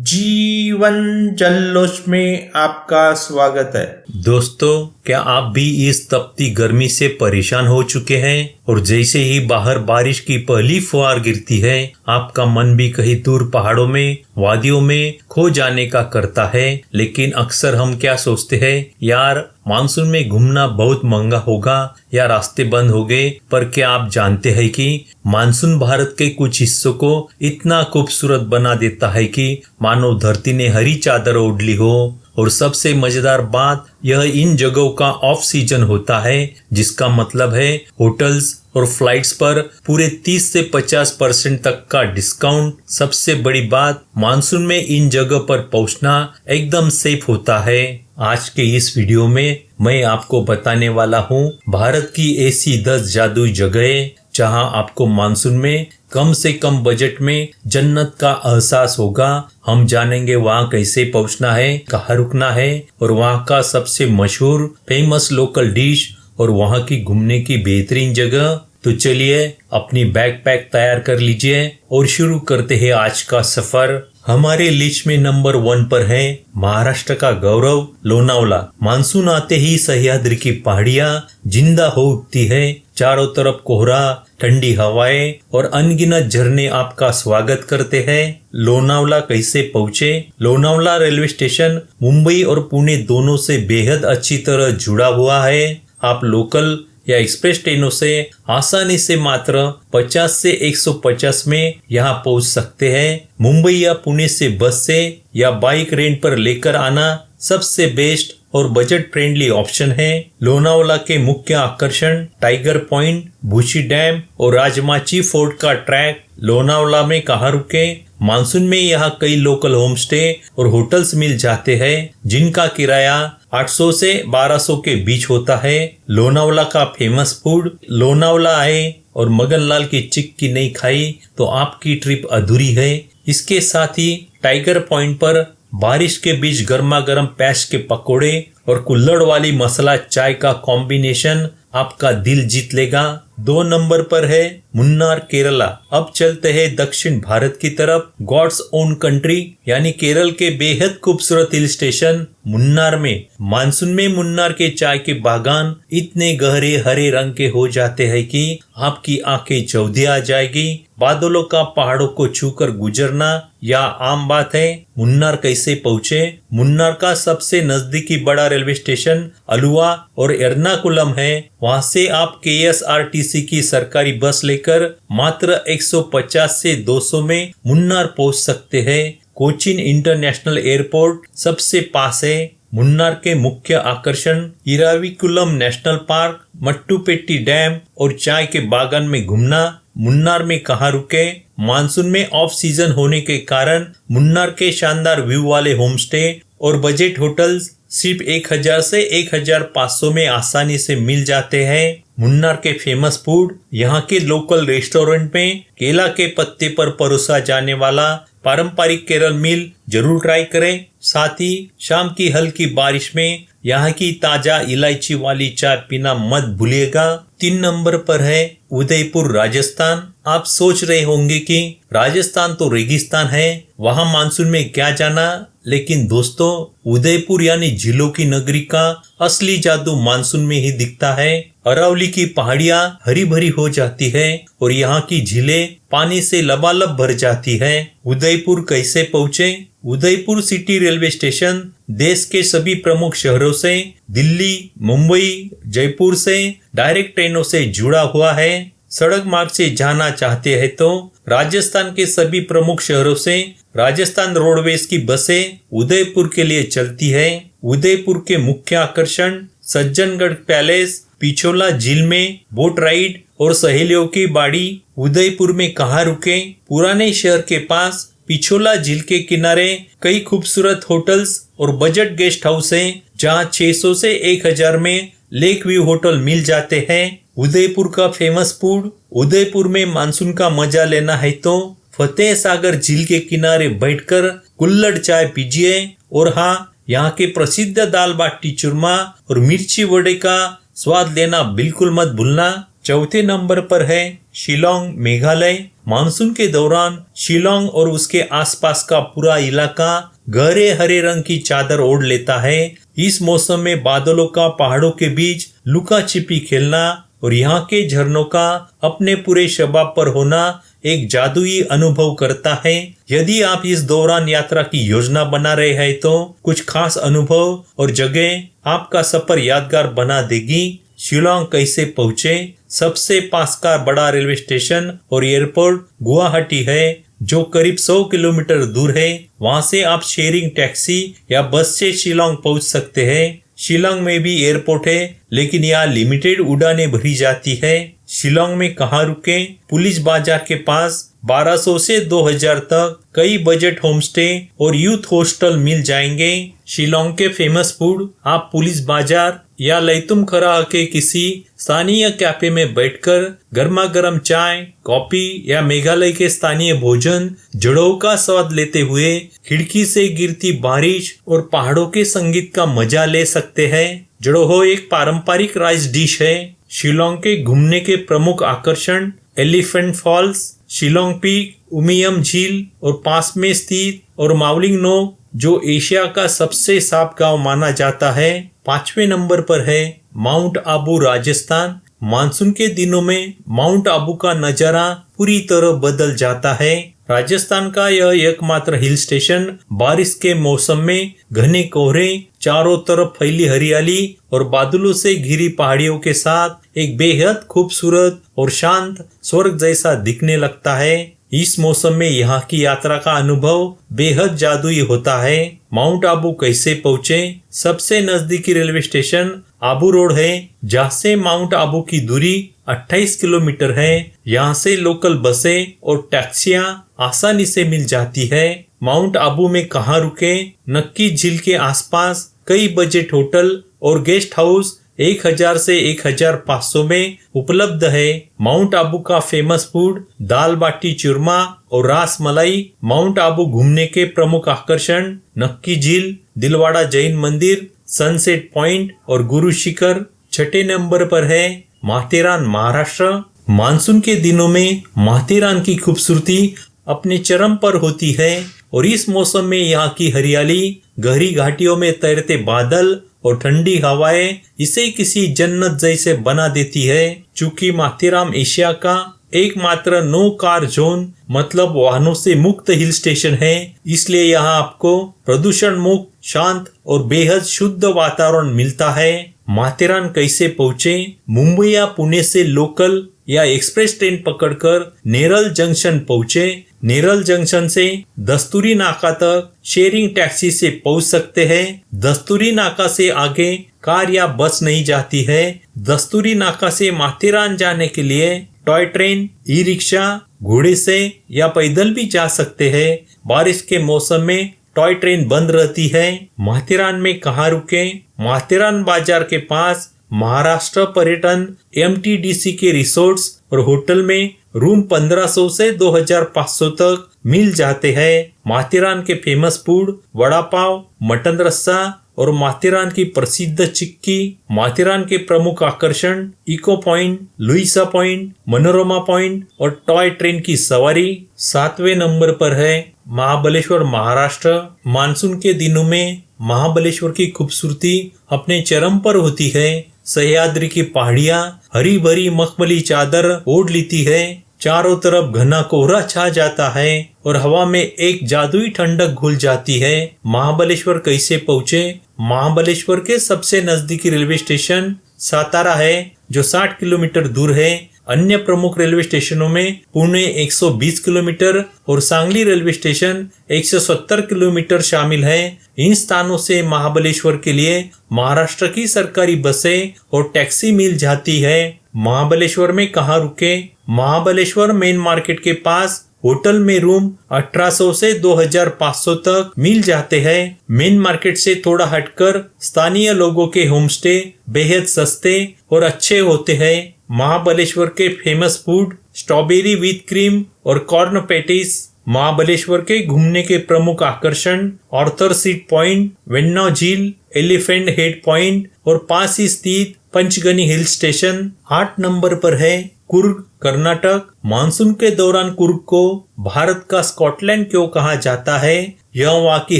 जीवन जल्लोष में आपका स्वागत है। दोस्तों, क्या आप भी इस तपती गर्मी से परेशान हो चुके हैं और जैसे ही बाहर बारिश की पहली फुहार गिरती है आपका मन भी कहीं दूर पहाड़ों में, वादियों में खो जाने का करता है। लेकिन अक्सर हम क्या सोचते हैं, यार मानसून में घूमना बहुत महंगा होगा या रास्ते बंद हो गए। पर क्या आप जानते हैं कि मानसून भारत के कुछ हिस्सों को इतना खूबसूरत बना देता है कि मानो धरती ने हरी चादर ओढ़ ली हो। और सबसे मजेदार बात यह इन जगहों का ऑफ सीजन होता है, जिसका मतलब है होटल्स और फ्लाइट्स पर पूरे 30 से 50% तक का डिस्काउंट। सबसे बड़ी बात, मानसून में इन जगह पर पहुंचना एकदम सेफ होता है। आज के इस वीडियो में मैं आपको बताने वाला हूं भारत की ऐसी 10 जादुई जगहें जहां आपको मानसून में कम से कम बजट में जन्नत का एहसास होगा। हम जानेंगे वहाँ कैसे पहुँचना है, कहाँ रुकना है और वहाँ का सबसे मशहूर फेमस लोकल डिश और वहाँ की घूमने की बेहतरीन जगह। तो चलिए अपनी बैकपैक तैयार कर लीजिए और शुरू करते हैं आज का सफर। हमारे लिस्ट में नंबर 1 पर है महाराष्ट्र का गौरव लोनावला। मानसून आते ही सह्याद्री की पहाड़ियां जिंदा हो उठती है। चारों तरफ कोहरा, ठंडी हवाएं और अनगिनत झरने आपका स्वागत करते हैं। लोनावला कैसे पहुँचे? लोनावला रेलवे स्टेशन मुंबई और पुणे दोनों से बेहद अच्छी तरह जुड़ा हुआ है। आप लोकल या एक्सप्रेस ट्रेनों से आसानी से मात्र 50 से 150 में यहाँ पहुँच सकते हैं। मुंबई या पुणे से बस से या बाइक रेंट पर लेकर आना सबसे बेस्ट और बजट फ्रेंडली ऑप्शन है। लोनावला के मुख्य आकर्षण टाइगर पॉइंट, भूशी डैम और राजमाची फोर्ट का ट्रैक। लोनावला में कहाँ रुके? मानसून में यहाँ कई लोकल होम स्टे और होटल्स मिल जाते हैं जिनका किराया 800 से 1200 के बीच होता है। लोनावला का फेमस फूड, लोनावला आए और मगनलाल की चिक्की नहीं खाई तो आपकी ट्रिप अधूरी है। इसके साथ ही टाइगर पॉइंट पर बारिश के बीच गर्मा गर्म पैश के पकोड़े और कुल्हड़ वाली मसाला चाय का कॉम्बिनेशन आपका दिल जीत लेगा। 2 नंबर पर है मुन्नार केरला। अब चलते हैं दक्षिण भारत की तरफ। गॉड्स ओन कंट्री यानी केरल के बेहद खूबसूरत हिल स्टेशन मुन्नार में। मानसून में मुन्नार के चाय के बागान इतने गहरे हरे रंग के हो जाते हैं कि आपकी आंखें चौधी आ जाएगी। बादलों का पहाड़ों को छूकर गुजरना या आम बात है। मुन्नार कैसे पहुँचे? मुन्नार का सबसे नजदीकी बड़ा रेलवे स्टेशन अलुवा और एर्नाकुलम है। वहाँ से आप KSRTC की सरकारी बस लेकर मात्र 150 से 200 में मुन्नार पहुँच सकते हैं। कोचीन इंटरनेशनल एयरपोर्ट सबसे पास है। मुन्नार के मुख्य आकर्षण Eravikulam national park, Mattupetty dam और चाय के बागान में घूमना। मुन्नार में कहाँ रुके? मानसून में ऑफ सीजन होने के कारण मुन्नार के शानदार व्यू वाले होम स्टे और बजट होटल्स सिर्फ 1000 से 1500 में आसानी से मिल जाते हैं। मुन्नार के फेमस फूड, यहाँ के लोकल रेस्टोरेंट में केला के पत्ते पर परोसा जाने वाला पारंपरिक केरल मील जरूर ट्राई करें। साथ ही शाम की हल्की बारिश में यहाँ की ताजा इलायची वाली चाय पीना मत भूलिएगा। 3 नंबर पर है उदयपुर राजस्थान। आप सोच रहे होंगे कि राजस्थान तो रेगिस्तान है, वहाँ मानसून में क्या जाना। लेकिन दोस्तों, उदयपुर यानी झीलों की नगरी का असली जादू मानसून में ही दिखता है। अरावली की पहाड़ियाँ हरी भरी हो जाती है और यहाँ की झीलें पानी से लबालब भर जाती है। उदयपुर कैसे पहुँचे? उदयपुर सिटी रेलवे स्टेशन देश के सभी प्रमुख शहरों से, दिल्ली, मुंबई, जयपुर से डायरेक्ट ट्रेनों से जुड़ा हुआ है। सड़क मार्ग से जाना चाहते हैं तो राजस्थान के सभी प्रमुख शहरों से राजस्थान रोडवेज की बसें उदयपुर के लिए चलती है। उदयपुर के मुख्य आकर्षण सज्जनगढ़ पैलेस, पिछोला झील में बोट राइड और सहेलियों की बाड़ी। उदयपुर में कहाँ रुके? पुराने शहर के पास पिछोला झील के किनारे कई खूबसूरत होटल्स और बजट गेस्ट हाउस हैं, जहां 600 से 1000 में लेक व्यू होटल मिल जाते हैं। उदयपुर का फेमस फूड, उदयपुर में मानसून का मजा लेना है तो फतेह सागर झील के किनारे बैठकर कुल्हड़ चाय पीजिए। और हाँ, यहाँ के प्रसिद्ध दाल बाटी चूरमा और मिर्ची वड़े का स्वाद लेना बिल्कुल मत भूलना। चौथे नंबर पर है शिलोंग मेघालय। मानसून के दौरान शिलोंग और उसके आसपास का पूरा इलाका गहरे हरे रंग की चादर ओढ़ लेता है। इस मौसम में बादलों का पहाड़ों के बीच लुका छिपी खेलना और यहाँ के झरनों का अपने पूरे शबाब पर होना एक जादुई अनुभव करता है। यदि आप इस दौरान यात्रा की योजना बना रहे हैं तो कुछ खास अनुभव और जगह आपका सफर यादगार बना देगी। शिलोंग कैसे पहुँचे? सबसे पास का बड़ा रेलवे स्टेशन और एयरपोर्ट गुवाहाटी है, जो करीब 100 किलोमीटर दूर है। वहाँ से आप शेयरिंग टैक्सी या बस से शिलोंग पहुँच सकते हैं। शिलोंग में भी एयरपोर्ट है, लेकिन यहाँ लिमिटेड उड़ानें भरी जाती है। शिलोंग में कहाँ रुके? पुलिस बाजार के पास 1200 से 2000 तक कई बजट होमस्टे और यूथ हॉस्टल मिल जाएंगे। शिलोंग के फेमस फूड आप पुलिस बाजार या लैतुमखराह के किसी स्थानीय कैफे में बैठकर गर्मा गर्म चाय, कॉफी या मेघालय के स्थानीय भोजन जड़ों का स्वाद लेते हुए खिड़की से गिरती बारिश और पहाड़ों के संगीत का मजा ले सकते हैं। जड़ोहो एक पारंपरिक राइस डिश है। शिलोंग के घूमने के प्रमुख आकर्षण Elephant Falls, Shillong Peak, Umiam झील और पास में स्थित और मावलिंग नो, जो एशिया का सबसे साफ गांव माना जाता है। 5वें नंबर पर है माउंट आबू, राजस्थान। मानसून के दिनों में माउंट आबू का नजारा पूरी तरह बदल जाता है। राजस्थान का यह एकमात्र हिल स्टेशन बारिश के मौसम में घने कोहरे, चारों तरफ फैली हरियाली और बादलों से घिरी पहाड़ियों के साथ एक बेहद खूबसूरत और शांत स्वर्ग जैसा दिखने लगता है। इस मौसम में यहाँ की यात्रा का अनुभव बेहद जादुई होता है। माउंट आबू कैसे पहुँचे? सबसे नजदीकी रेलवे स्टेशन आबू रोड है, जहाँ से माउंट आबू की दूरी 28 किलोमीटर है। यहाँ से लोकल बसें और टैक्सियाँ आसानी से मिल जाती है। माउंट आबू में कहाँ रुके? नक्की झील के आसपास कई बजट होटल और गेस्ट हाउस 1000 से 1500 में उपलब्ध है। माउंट आबू का फेमस फूड दाल बाटी चूरमा और रास मलाई। माउंट आबू घूमने के प्रमुख आकर्षण नक्की झील, दिलवाड़ा जैन मंदिर, सनसेट पॉइंट और गुरु शिखर। 6 नंबर पर है माथेरान, महाराष्ट्र। मानसून के दिनों में माथेरान की खूबसूरती अपने चरम पर होती है और इस मौसम में यहाँ की हरियाली, गहरी घाटियों में तैरते बादल और ठंडी हवाएं इसे किसी जन्नत जैसे बना देती है। चूंकि माथेरान एशिया का एकमात्र नो कार जोन मतलब वाहनों से मुक्त हिल स्टेशन है, इसलिए यहाँ आपको प्रदूषण मुक्त, शांत और बेहद शुद्ध वातावरण मिलता है। माथेरान कैसे पहुँचे? मुंबई या पुणे से लोकल या एक्सप्रेस ट्रेन पकड़कर नेरल जंक्शन पहुँचे। नेरल जंक्शन से दस्तूरी नाका तक शेयरिंग टैक्सी से पहुँच सकते हैं। दस्तूरी नाका से आगे कार या बस नहीं जाती है। दस्तूरी नाका से माथेरान जाने के लिए टॉय ट्रेन, ई रिक्शा, घोड़े से या पैदल भी जा सकते हैं। बारिश के मौसम में टॉय ट्रेन बंद रहती है। माथेरान में कहाँ रुके? माथेरान बाजार के पास महाराष्ट्र पर्यटन MTDC के रिसोर्ट्स और होटल में रूम 1500 से 2500 तक मिल जाते हैं। माथेरान के famous food vada pav, mutton रस्सा और माथेरान की प्रसिद्ध चिक्की। माथेरान के प्रमुख आकर्षण Echo Point, Louisa Point, Manorama Point और टॉय ट्रेन की सवारी। 7वें नंबर पर है महाबलेश्वर, महाराष्ट्र। मानसून के दिनों में महाबलेश्वर की खूबसूरती अपने चरम पर होती है। सह्याद्री की पहाड़ियाँ हरी भरी मखमली चादर ओढ़ लेती है। चारों तरफ घना कोहरा छा जाता है और हवा में एक जादुई ठंडक घुल जाती है। महाबलेश्वर कैसे पहुँचे? महाबलेश्वर के सबसे नजदीकी रेलवे स्टेशन सातारा है, जो 60 किलोमीटर दूर है। अन्य प्रमुख रेलवे स्टेशनों में पुणे 120 किलोमीटर और सांगली रेलवे स्टेशन 170 किलोमीटर शामिल है। इन स्थानों से महाबलेश्वर के लिए महाराष्ट्र की सरकारी बसें और टैक्सी मिल जाती है। महाबलेश्वर में कहाँ रुके? महाबलेश्वर मेन मार्केट के पास होटल में रूम 1800 से 2500 तक मिल जाते हैं। मेन मार्केट से थोड़ा हटकर स्थानीय लोगों के होमस्टे बेहद सस्ते और अच्छे होते हैं। महाबलेश्वर के famous food strawberry with cream और कॉर्न पैटीज। महाबलेश्वर के घूमने के प्रमुख आकर्षण ऑर्थर सीट पॉइंट, वेन्ना झील, एलिफेंट हेड पॉइंट और पास ही स्थित पंचगनी हिल स्टेशन। 8 नंबर पर है कुर्ग कर्नाटक। मानसून के दौरान कुर्ग को भारत का स्कॉटलैंड क्यों कहा जाता है? यह वहाँ की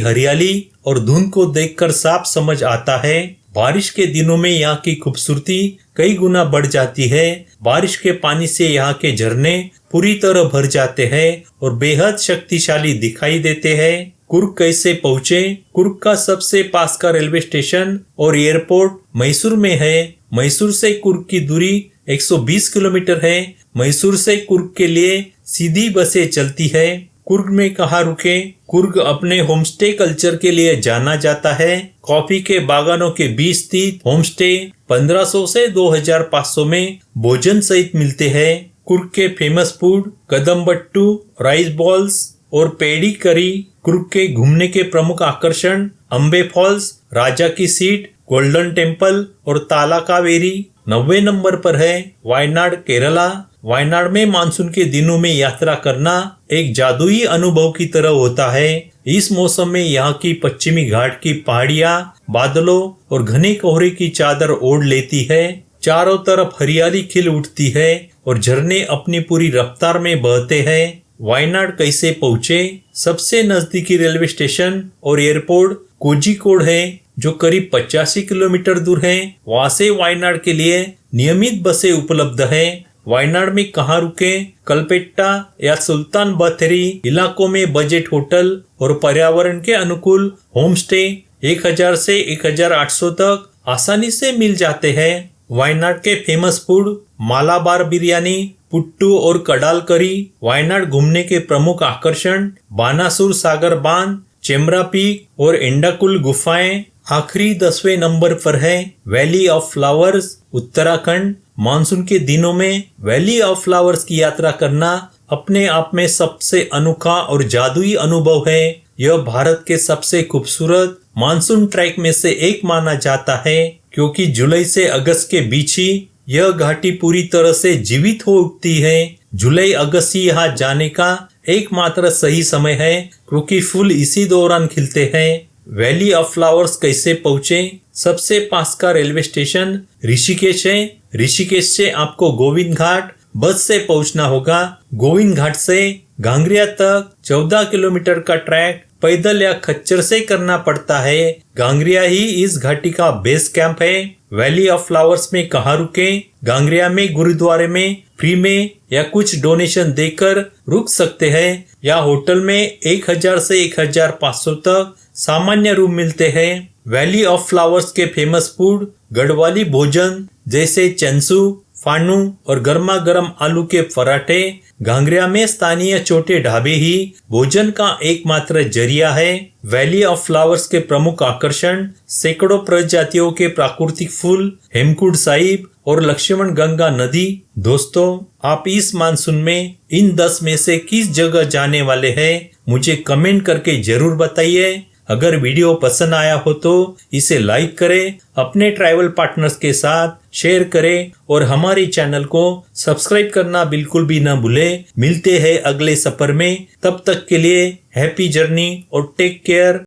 हरियाली और धुंध को देखकर साफ समझ आता है। बारिश के दिनों में यहाँ की खूबसूरती कई गुना बढ़ जाती है। बारिश के पानी से यहाँ के झरने पूरी तरह भर जाते हैं और बेहद शक्तिशाली दिखाई देते हैं। कुर्ग कैसे पहुँचे? कुर्ग का सबसे पास का रेलवे स्टेशन और एयरपोर्ट मैसूर में है। मैसूर से कुर्ग की दूरी 120 किलोमीटर है। मैसूर से कुर्ग के लिए सीधी बसें चलती है। कुर्ग में कहाँ रुके? कुर्ग अपने होमस्टे कल्चर के लिए जाना जाता है। कॉफी के बागानों के बीच स्थित होमस्टे 1500 से 2500 में भोजन सहित मिलते हैं। कुर्ग के फेमस फूड कदम्बट्टू, राइस बॉल्स और पेड़ी करी। कुर्ग के घूमने के प्रमुख आकर्षण अम्बे फॉल्स, राजा की सीट, गोल्डन टेम्पल और ताला कावेरी। 90 नंबर पर है वायनाड केरला। वायनाड में मानसून के दिनों में यात्रा करना एक जादुई अनुभव की तरह होता है। इस मौसम में यहाँ की पश्चिमी घाट की पहाड़ियाँ बादलों और घने कोहरे की चादर ओढ़ लेती है। चारों तरफ हरियाली खिल उठती है और झरने अपनी पूरी रफ्तार में बहते हैं। वायनाड कैसे पहुँचे? सबसे नजदीकी रेलवे स्टेशन और एयरपोर्ट कोझिकोड है, जो करीब 85 किलोमीटर दूर है। वहाँ से वायनाड के लिए नियमित बसें उपलब्ध है। वायनाड में कहाँ रुके? कलपेट्टा या सुल्तान बथेरी इलाकों में बजट होटल और पर्यावरण के अनुकूल होम स्टे 1000 से 1800 तक आसानी से मिल जाते हैं। वायनाड के फेमस फूड मालाबार बिरयानी, पुट्टू और कडाल करी। वायनाड घूमने के प्रमुख आकर्षण बानासुर सागर बांध, चेम्बरा पीक और एंडाकुल गुफाएं। आखिरी 10वें नंबर पर है valley of flowers, Uttarakhand. Monsoon के दिनों में वैली ऑफ फ्लावर्स की यात्रा करना अपने आप में सबसे अनोखा और जादुई अनुभव है। यह भारत के सबसे खूबसूरत मानसून ट्रैक में से एक माना जाता है, क्योंकि जुलाई से अगस्त के बीच ही यह घाटी पूरी तरह से जीवित हो उठती है। जुलाई अगस्त ही यहाँ जाने का एकमात्र सही समय है, क्योंकि फूल इसी दौरान खिलते हैं। वैली ऑफ फ्लावर्स कैसे पहुँचे? सबसे पास का रेलवे स्टेशन ऋषिकेश है। ऋषिकेश से आपको गोविंद घाट बस से पहुंचना होगा। गोविंद घाट से गांगरिया तक 14 किलोमीटर का ट्रैक पैदल या खच्चर से करना पड़ता है। गांगरिया ही इस घाटी का बेस कैंप है। वैली ऑफ फ्लावर्स में कहाँ रुके? गांगरिया में गुरुद्वारे में फ्री में या कुछ डोनेशन देकर रुक सकते हैं, या होटल में 1000 से 1500 तक सामान्य रूम मिलते हैं। वैली ऑफ फ्लावर्स के फेमस फूड गढ़वाली भोजन जैसे चंसू, फानू और गर्मा गर्म आलू के पराठे। गांगरिया में स्थानीय छोटे ढाबे ही भोजन का एकमात्र जरिया है। वैली ऑफ फ्लावर्स के प्रमुख आकर्षण सैकड़ों प्रजातियों के प्राकृतिक फूल, हेमकुंड साहिब और लक्ष्मण गंगा नदी। दोस्तों, आप इस मानसून में इन 10 में से किस जगह जाने वाले हैं? मुझे कमेंट करके जरूर बताइए। अगर वीडियो पसंद आया हो तो इसे लाइक करें, अपने ट्रैवल पार्टनर्स के साथ शेयर करें और हमारे चैनल को सब्सक्राइब करना बिल्कुल भी न भूलें। मिलते हैं अगले सफर में, तब तक के लिए हैप्पी जर्नी और टेक केयर।